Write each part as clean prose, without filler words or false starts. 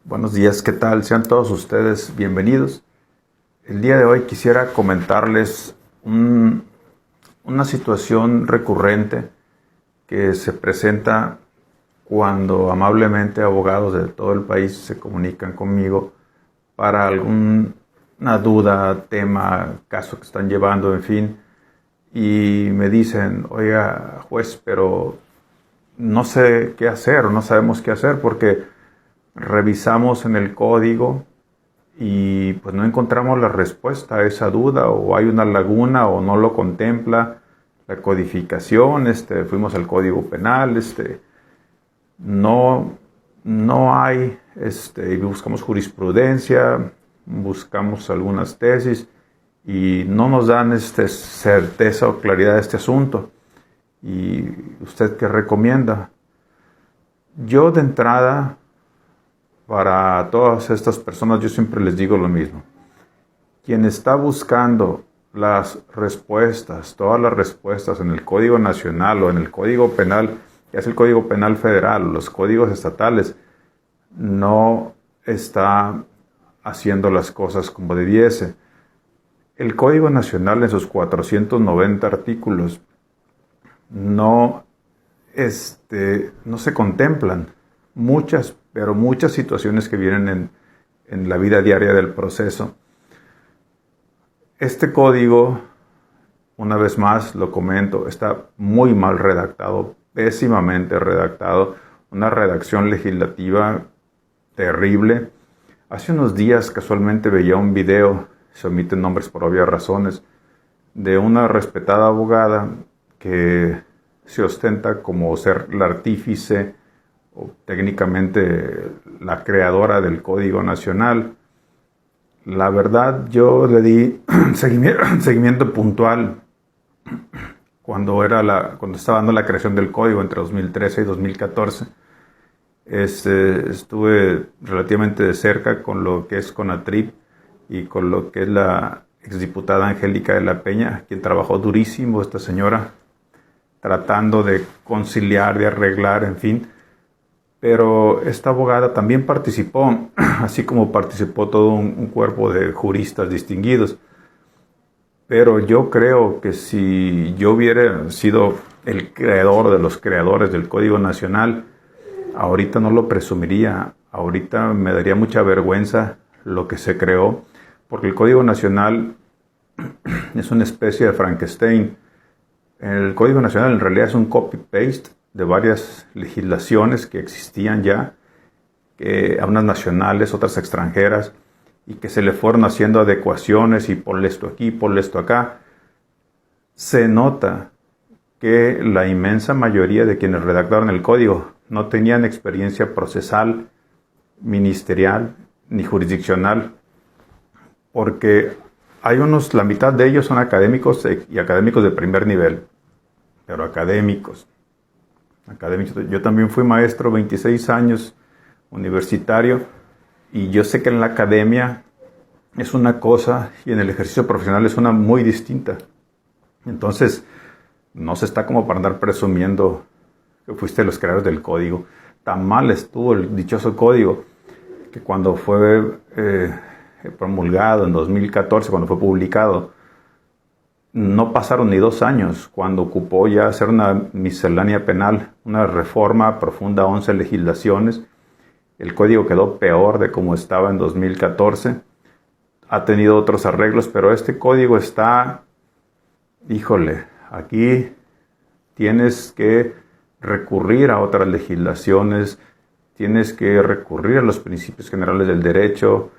Buenos días, ¿qué tal? Sean todos ustedes bienvenidos. El día de hoy quisiera comentarles una situación recurrente que se presenta cuando amablemente abogados de todo el país se comunican conmigo para alguna duda, tema, caso que están llevando, en fin, y me dicen: oiga, juez, pero no sé qué hacer, no sabemos qué hacer porque revisamos en el código y pues no encontramos la respuesta a esa duda, o hay una laguna o no lo contempla la codificación. Fuimos al Código Penal, no, no hay, y buscamos jurisprudencia, buscamos algunas tesis y no nos dan certeza o claridad de este asunto. ¿Y usted qué recomienda? Yo, de entrada, para todas estas personas, yo siempre les digo lo mismo: quien está buscando las respuestas, todas las respuestas en el Código Nacional o en el Código Penal, que es el Código Penal Federal, los códigos estatales, no está haciendo las cosas como debiese. El Código Nacional, en sus 490 artículos, no se contemplan muchas, pero muchas situaciones que vienen en la vida diaria del proceso. Este código, una vez más lo comento, está muy mal redactado, pésimamente redactado, una redacción legislativa terrible. Hace unos días casualmente veía un video, se omiten nombres por obvias razones, de una respetada abogada que se ostenta como ser la artífice o técnicamente la creadora del Código Nacional. La verdad, yo le di seguimiento puntual cuando estaba dando la creación del código entre 2013 y 2014. Estuve relativamente de cerca con lo que es CONATRIP y con lo que es la exdiputada Angélica de la Peña, quien trabajó durísimo, esta señora, tratando de conciliar, de arreglar, en fin. Pero esta abogada también participó, así como participó todo un cuerpo de juristas distinguidos. Pero yo creo que si yo hubiera sido el creador de los creadores del Código Nacional, ahorita no lo presumiría. Ahorita me daría mucha vergüenza lo que se creó, porque el Código Nacional es una especie de Frankenstein. El Código Nacional en realidad es un copy-paste de varias legislaciones que existían ya, unas nacionales, otras extranjeras, y que se le fueron haciendo adecuaciones y ponle esto aquí, ponle esto acá. Se nota que la inmensa mayoría de quienes redactaron el código no tenían experiencia procesal, ministerial ni jurisdiccional, porque la mitad de ellos son académicos y académicos de primer nivel, pero académicos. Yo también fui maestro 26 años universitario, y yo sé que en la academia es una cosa y en el ejercicio profesional es una muy distinta. Entonces, no se está como para andar presumiendo que fuiste los creadores del código. Tan mal estuvo el dichoso código que cuando fue promulgado en 2014, cuando fue publicado, no pasaron ni 2 años cuando ocupó ya hacer una miscelánea penal, una reforma profunda a 11 legislaciones. El código quedó peor de como estaba en 2014. Ha tenido otros arreglos, pero este código está, híjole, aquí tienes que recurrir a otras legislaciones, tienes que recurrir a los principios generales del derecho,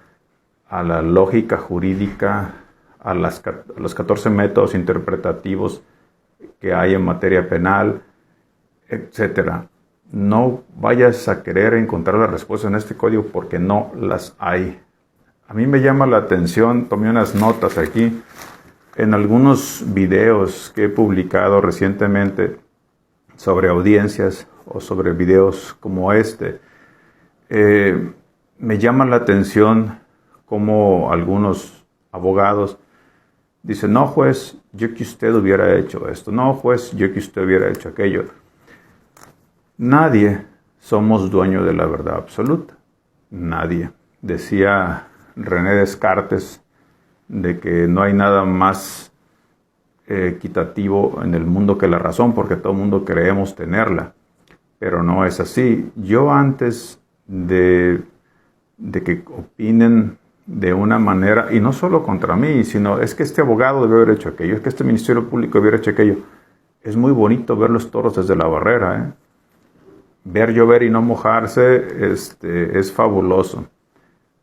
a la lógica jurídica, a los 14 métodos interpretativos que hay en materia penal, etcétera. No vayas a querer encontrar la respuesta en este código porque no las hay. A mí me llama la atención, tomé unas notas aquí, en algunos videos que he publicado recientemente sobre audiencias o sobre videos como me llama la atención cómo algunos abogados dicen: no, juez, yo que usted hubiera hecho esto. No, juez, yo que usted hubiera hecho aquello. Nadie somos dueños de la verdad absoluta. Nadie. Decía René Descartes de que no hay nada más equitativo en el mundo que la razón, porque todo el mundo creemos tenerla, pero no es así. Yo antes de que opinen de una manera, y no solo contra mí, sino es que este abogado debe haber hecho aquello, es que este Ministerio Público debe haber hecho aquello. Es muy bonito ver los toros desde la barrera, ¿eh? Ver llover y no mojarse es fabuloso,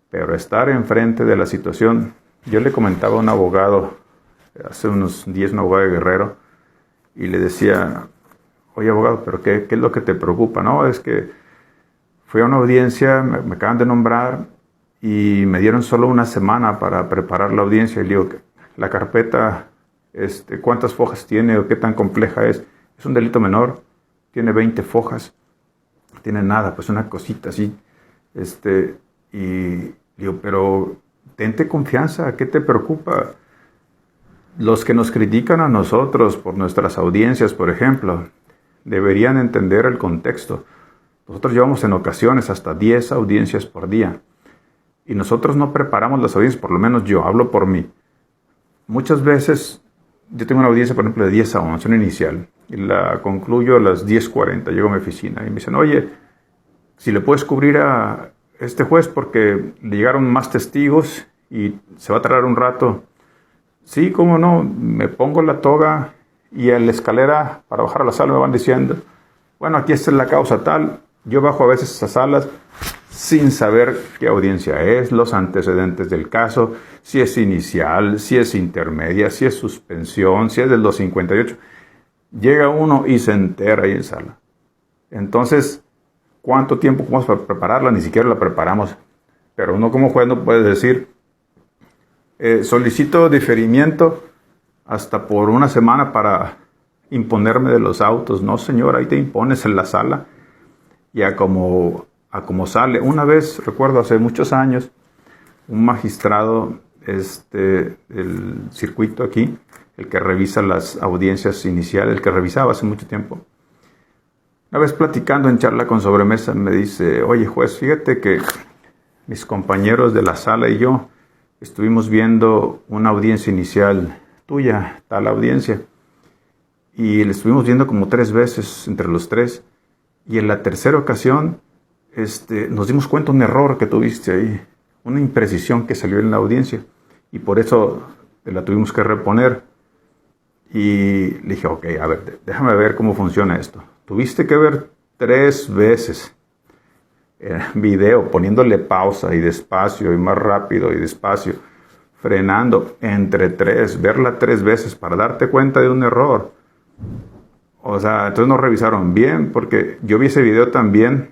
pero estar enfrente de la situación. Yo le comentaba a un abogado hace unos días, un abogado de Guerrero, y le decía: oye, abogado, ¿pero qué es lo que te preocupa? No, es que fui a una audiencia, me acaban de nombrar y me dieron solo una semana para preparar la audiencia. Y le digo: la carpeta, ¿cuántas fojas tiene o qué tan compleja es? Es un delito menor, tiene 20 fojas, no tiene nada, pues una cosita así. Y digo: pero tente confianza, ¿qué te preocupa? Los que nos critican a nosotros por nuestras audiencias, por ejemplo, deberían entender el contexto. Nosotros llevamos en ocasiones hasta 10 audiencias por día. Y nosotros no preparamos las audiencias, por lo menos yo, hablo por mí. Muchas veces, yo tengo una audiencia, por ejemplo, de 10 a 11, una inicial, y la concluyo a las 10:40, llego a mi oficina y me dicen: oye, si le puedes cubrir a este juez porque le llegaron más testigos y se va a tardar un rato. Sí, cómo no, me pongo la toga y en la escalera para bajar a la sala me van diciendo: bueno, aquí está la causa tal. Yo bajo a veces esas salas sin saber qué audiencia es, los antecedentes del caso, si es inicial, si es intermedia, si es suspensión, si es del 258. Llega uno y se entera ahí en sala. Entonces, ¿cuánto tiempo vamos para prepararla? Ni siquiera la preparamos. Pero uno como juez no puede decir: solicito diferimiento hasta por una semana para imponerme de los autos. No, señor, ahí te impones en la sala y a como sale. Una vez, recuerdo hace muchos años, un magistrado el circuito aquí, el que revisa las audiencias iniciales, el que revisaba hace mucho tiempo, una vez platicando en charla con sobremesa me dice: oye, juez, fíjate que mis compañeros de la sala y yo estuvimos viendo una audiencia inicial tuya, tal audiencia, y la estuvimos viendo como 3 veces entre los 3, y en la tercera ocasión nos dimos cuenta de un error que tuviste ahí, una imprecisión que salió en la audiencia, y por eso la tuvimos que reponer. Y le dije: ok, a ver, déjame ver cómo funciona esto. Tuviste que ver 3 veces video, poniéndole pausa y despacio y más rápido y despacio, frenando entre 3, verla 3 veces para darte cuenta de un error. O sea, entonces no revisaron bien, porque yo vi ese video también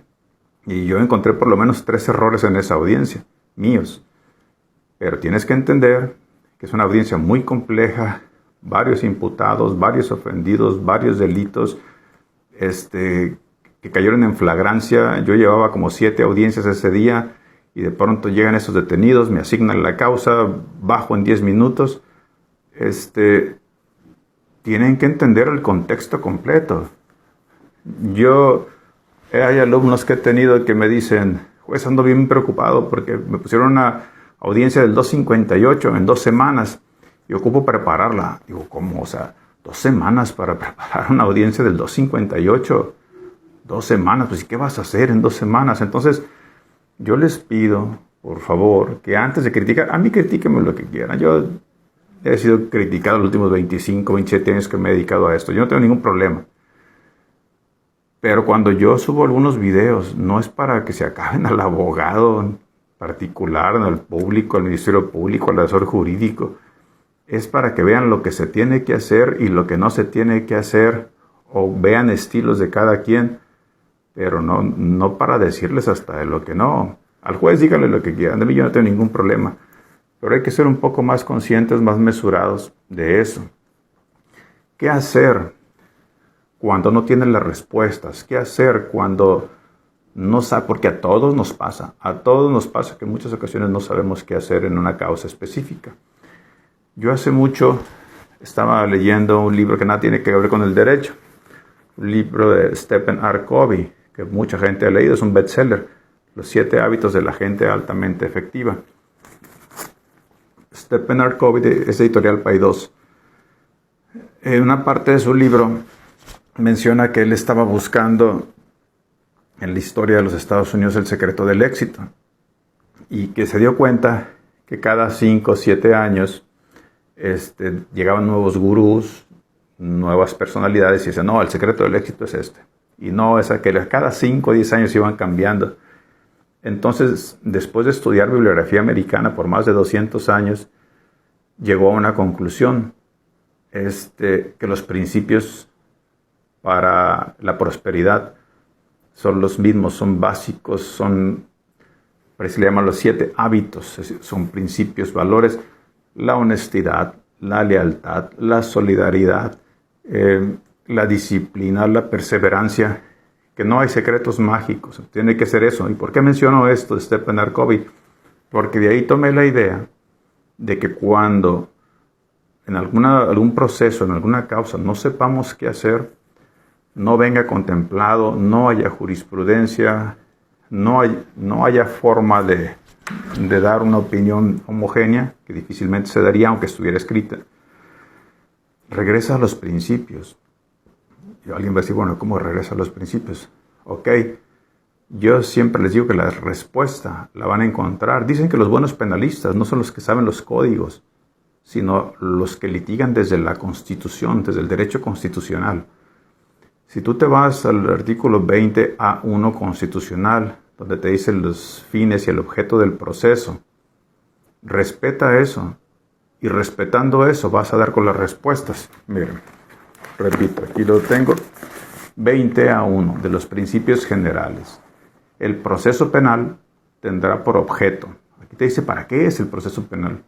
y yo encontré por lo menos 3 errores en esa audiencia, míos. Pero tienes que entender que es una audiencia muy compleja, varios imputados, varios ofendidos, varios delitos, que cayeron en flagrancia. Yo llevaba como 7 audiencias ese día y de pronto llegan esos detenidos, me asignan la causa, bajo en 10 minutos. Tienen que entender el contexto completo. Hay alumnos que he tenido que me dicen: juez, ando bien preocupado porque me pusieron una audiencia del 258 en 2 semanas y ocupo prepararla. Digo: ¿cómo? O sea, 2 semanas para preparar una audiencia del 258. 2 semanas, pues ¿y qué vas a hacer en 2 semanas? Entonces, yo les pido, por favor, que antes de criticar, a mí critíquenme lo que quieran. Yo he sido criticado los últimos 25, 27 años que me he dedicado a esto. Yo no tengo ningún problema. Pero cuando yo subo algunos videos, no es para que se acaben al abogado en particular, al público, al Ministerio Público, al asesor jurídico. Es para que vean lo que se tiene que hacer y lo que no se tiene que hacer, o vean estilos de cada quien, pero no para decirles hasta de lo que no. Al juez díganle lo que quieran, de mí yo no tengo ningún problema, pero hay que ser un poco más conscientes, más mesurados de eso. ¿Qué hacer cuando no tienen las respuestas? ¿Qué hacer cuando no sabe? Porque a todos nos pasa que en muchas ocasiones no sabemos qué hacer en una causa específica. Yo hace mucho estaba leyendo un libro que nada tiene que ver con el derecho, un libro de Stephen R. Covey, que mucha gente ha leído, es un bestseller. Los 7 hábitos de la gente altamente efectiva. Stephen R. Covey es editorial Paidós. En una parte de su libro menciona que él estaba buscando en la historia de los Estados Unidos el secreto del éxito y que se dio cuenta que cada 5 o 7 años llegaban nuevos gurús, nuevas personalidades y decían, no, el secreto del éxito es este. Y no, es aquel. Cada 5 o 10 años iban cambiando. Entonces, después de estudiar bibliografía americana por más de 200 años, llegó a una conclusión, que los principios para la prosperidad son los mismos, son básicos, por eso le llaman los 7 hábitos, son principios, valores, la honestidad, la lealtad, la solidaridad, la disciplina, la perseverancia, que no hay secretos mágicos, tiene que ser eso. ¿Y por qué menciono esto de Stephen R. Covey? Porque de ahí tomé la idea de que cuando en algún proceso, en alguna causa, no sepamos qué hacer, no venga contemplado, no haya jurisprudencia, no haya forma de dar una opinión homogénea, que difícilmente se daría aunque estuviera escrita, regresa a los principios. Y alguien va a decir, bueno, ¿cómo regresa a los principios? Ok, yo siempre les digo que la respuesta la van a encontrar. Dicen que los buenos penalistas no son los que saben los códigos, sino los que litigan desde la Constitución, desde el derecho constitucional. Si tú te vas al artículo 20A1 constitucional, donde te dicen los fines y el objeto del proceso, respeta eso. Y respetando eso vas a dar con las respuestas. Miren, repito, aquí lo tengo. 20A1 de los principios generales. El proceso penal tendrá por objeto. Aquí te dice, ¿para qué es el proceso penal?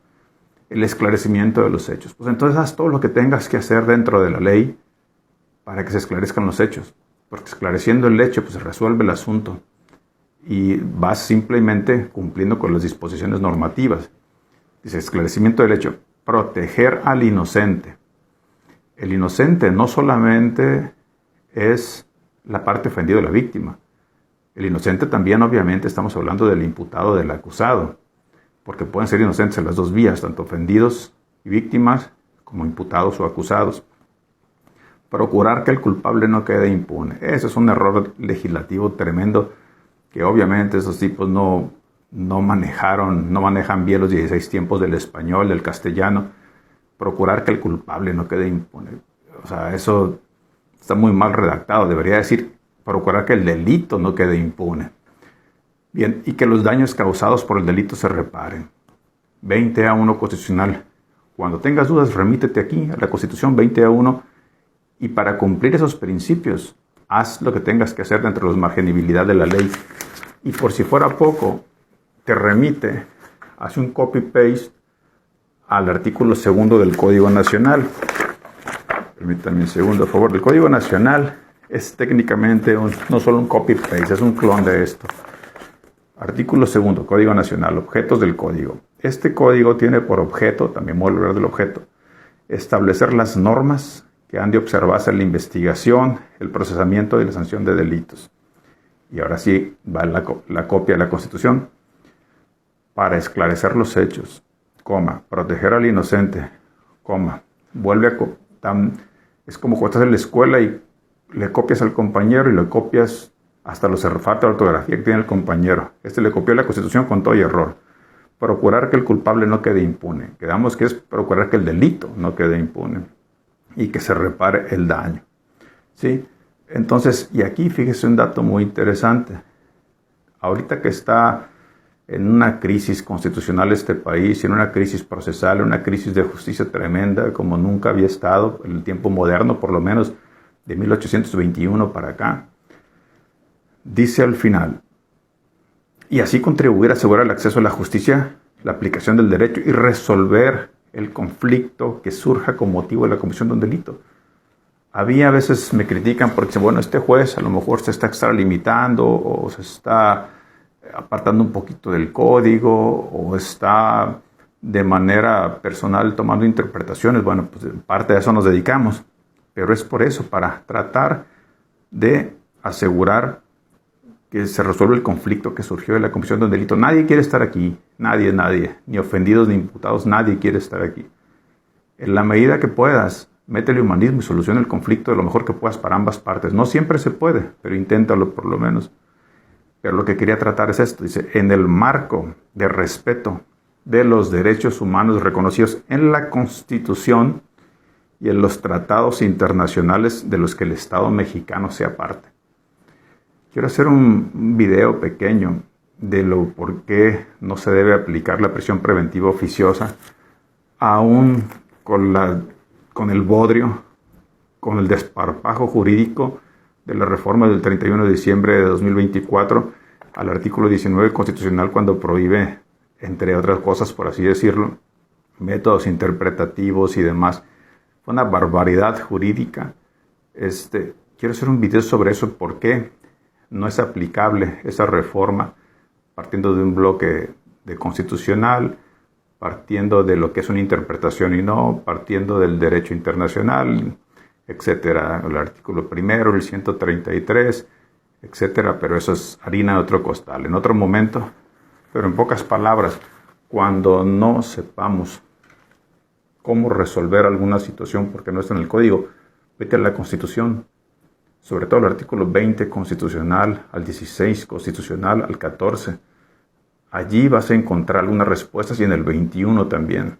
El esclarecimiento de los hechos. Pues entonces haz todo lo que tengas que hacer dentro de la ley para que se esclarezcan los hechos. Porque esclareciendo el hecho, pues se resuelve el asunto. Y vas simplemente cumpliendo con las disposiciones normativas. Dice, esclarecimiento del hecho. Proteger al inocente. El inocente no solamente es la parte ofendida de la víctima. El inocente también, obviamente, estamos hablando del imputado, del acusado. Porque pueden ser inocentes en las dos vías, tanto ofendidos y víctimas, como imputados o acusados. Procurar que el culpable no quede impune. Ese es un error legislativo tremendo, que obviamente esos tipos no manejan bien los 16 tiempos del español, del castellano. Procurar que el culpable no quede impune. O sea, eso está muy mal redactado. Debería decir, procurar que el delito no quede impune. Bien, y que los daños causados por el delito se reparen. 20A1 constitucional. Cuando tengas dudas, remítete aquí a la Constitución 20A1 y para cumplir esos principios, haz lo que tengas que hacer dentro de la margenibilidad de la ley. Y por si fuera poco, te remite, hace un copy-paste al artículo 2 del Código Nacional. Permítanme un segundo, por favor. El Código Nacional es técnicamente no solo un copy-paste, es un clon de esto. Artículo 2, Código Nacional, objetos del código. Este código tiene por objeto, también voy a hablar del objeto, establecer las normas que han de observarse en la investigación, el procesamiento y la sanción de delitos. Y ahora sí va la copia de la Constitución. Para esclarecer los hechos, proteger al inocente, es como cuando estás en la escuela y le copias al compañero y le copias hasta los errores de ortografía que tiene el compañero. Le copió la Constitución con todo y error. Procurar que el culpable no quede impune. Quedamos que es procurar que el delito no quede impune y que se repare el daño. ¿Sí? Entonces, y aquí fíjese un dato muy interesante. Ahorita que está en una crisis constitucional este país, en una crisis procesal, en una crisis de justicia tremenda, como nunca había estado en el tiempo moderno, por lo menos de 1821 para acá, dice al final, y así contribuir a asegurar el acceso a la justicia, la aplicación del derecho y resolver el conflicto que surja con motivo de la comisión de un delito. A veces me critican porque dicen, bueno, este juez a lo mejor se está extralimitando o se está apartando un poquito del código o está de manera personal tomando interpretaciones. Bueno, pues en parte de eso nos dedicamos, pero es por eso, para tratar de asegurar que se resuelva el conflicto que surgió de la comisión de un delito. Nadie quiere estar aquí, nadie, ni ofendidos ni imputados, nadie quiere estar aquí. En la medida que puedas, métele humanismo y soluciona el conflicto de lo mejor que puedas para ambas partes. No siempre se puede, pero inténtalo por lo menos. Pero lo que quería tratar es esto, dice, en el marco de respeto de los derechos humanos reconocidos en la Constitución y en los tratados internacionales de los que el Estado mexicano sea parte. Quiero hacer un video pequeño de lo por qué no se debe aplicar la prisión preventiva oficiosa, aún con el bodrio, con el desparpajo jurídico de la reforma del 31 de diciembre de 2024 al artículo 19 constitucional, cuando prohíbe, entre otras cosas, por así decirlo, métodos interpretativos y demás. Fue una barbaridad jurídica. Quiero hacer un video sobre eso, por qué no es aplicable esa reforma, partiendo de un bloque de constitucional, partiendo de lo que es una interpretación y no, partiendo del derecho internacional, etcétera, el artículo primero, el 133, etcétera, pero eso es harina de otro costal. En otro momento, pero en pocas palabras, cuando no sepamos cómo resolver alguna situación porque no está en el código, vete a la Constitución, sobre todo el artículo 20 constitucional, al 16 constitucional, al 14. Allí vas a encontrar algunas respuestas y en el 21 también,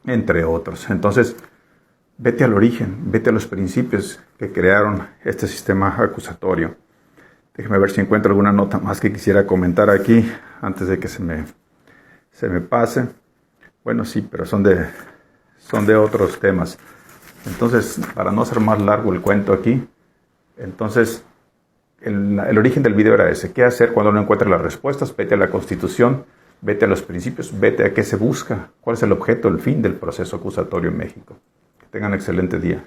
entre otros. Entonces, vete al origen, vete a los principios que crearon este sistema acusatorio. Déjeme ver si encuentro alguna nota más que quisiera comentar aquí antes de que se me pase. Bueno, sí, pero son de otros temas. Entonces, para no hacer más largo el cuento aquí, entonces, el origen del video era ese. ¿Qué hacer cuando no encuentres las respuestas? Vete a la Constitución, vete a los principios, vete a qué se busca, cuál es el objeto, el fin del proceso acusatorio en México. Que tengan un excelente día.